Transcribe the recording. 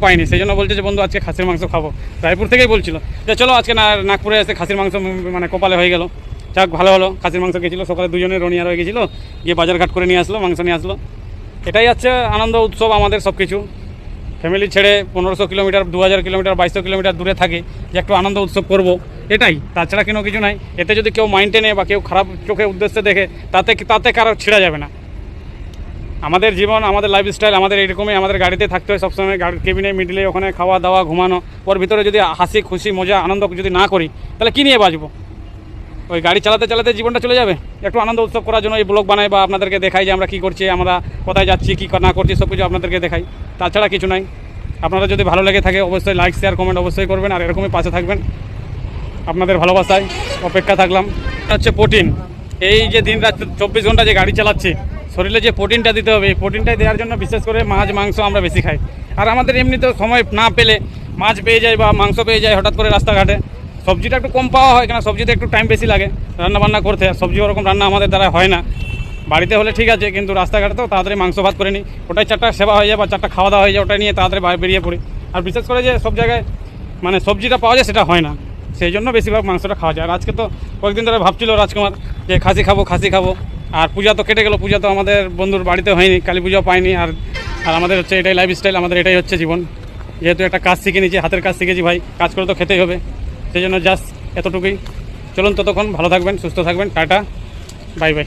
পাইনি, সেই জন্য বলছে যে বন্ধু আজকে খাসির মাংস খাবো। রায়পুর থেকেই বলছিল যে চলো আজকে নাগপুরে এসে খাসির মাংস মানে কপালে হয়ে গেল। যাক ভালো হলো, খাসির মাংস গেছিলো সকালে, দুজনে রনিয়ার হয়ে গেছিলো, গিয়ে বাজারঘাট করে নিয়ে আসলো, মাংস নিয়ে আসলো। এটাই হচ্ছে আনন্দ উৎসব আমাদের সব কিছু। ফ্যামিলি ছেড়ে 1500 কিলোমিটার, 2000 কিলোমিটার, 2200 কিলোমিটার দূরে থাকে, যে একটু আনন্দ উৎসব করবো, এটাই, তাছাড়া কোনো কিছু নাই। এতে যদি কেউ মাইন্ডে নেয় বা কেউ খারাপ চোখে উদ্দেশ্যে দেখে, তাতে কারো ছেড়া যাবে না। আমাদের জীবন, আমাদের লাইফস্টাইল, আমাদের এইরকমই, আমাদের গাড়িতে থাকতে হয় সবসময়, গাড়ির কেবিনে মিডলে, ওখানে খাওয়া দাওয়া, ঘুমানো। ওর ভিতরে যদি হাসি খুশি মজা আনন্দ যদি না করি, তাহলে কী নিয়ে বাঁচবো? ওই গাড়ি চালাতে চালাতে জীবনটা চলে যাবে। একটু আনন্দ উৎসব করার জন্য এই ব্লগ বানাই বা আপনাদেরকে দেখাই যে আমরা কী করছি, আমরা কোথায় যাচ্ছি, কী না করছি, সব কিছু আপনাদেরকে দেখাই, তাছাড়া কিছু নাই। আপনারা যদি ভালো লেগে থাকে অবশ্যই লাইক শেয়ার কমেন্ট অবশ্যই করবেন, আর এরকমই পাশে থাকবেন। আপনাদের ভালোবাসায় অপেক্ষা থাকলাম। হচ্ছে প্রোটিন, এই যে দিন রাত 24 ঘন্টা যে গাড়ি চালাচ্ছি, শরীরে যে প্রোটিনটা দিতে হবে, এই প্রোটিনটাই দেওয়ার জন্য বিশেষ করে মাছ মাংস আমরা বেশি খাই। আর আমাদের এমনিতেও সময় না পেলে মাছ পেয়ে যায় বা মাংস পেয়ে যায় হঠাৎ করে রাস্তাঘাটে। সবজিটা একটু কম পাওয়া হয়, কেন সবজিতে একটু টাইম বেশি লাগে রান্নাবান্না করতে, আর সবজি ওরকম রান্না আমাদের দ্বারা হয় না। বাড়িতে হলে ঠিক আছে, কিন্তু রাস্তাঘাটে তো তাড়াতাড়ি মাংস ভাত করে নিই, ওটাই 4টা সেবা হয়ে যায় বা 4টা খাওয়া দাওয়া হয়ে যায়, ওটাই নিয়ে তাড়াতাড়ি বেরিয়ে পড়ি। আর বিশেষ করে যে সব জায়গায় মানে সবজিটা পাওয়া যায় সেটা হয় না, সেই জন্য বেশিরভাগ মাংসটা খাওয়া যায়। আর আজকে তো কয়েকদিন ধরে ভাবছিল রাজকুমার যে খাসি খাবো। আর পূজা তো কেটে গেল, পূজা তো আমাদের বন্ধুর বাড়িতে হয়নি, কালী পূজাও পাইনি। আর আমাদের হচ্ছে এটাই লাইফস্টাইল, আমাদের এটাই হচ্ছে জীবন। যেহেতু একটা কাজ শিখে নিয়েছি, হাতের কাজ শিখেছি ভাই, কাজ করে তো খেতেই হবে, সেই জন্য জাস্ট এতটুকুই। চলুন ততক্ষণ ভালো থাকবেন, সুস্থ থাকবেন, টাটা, বাই বাই।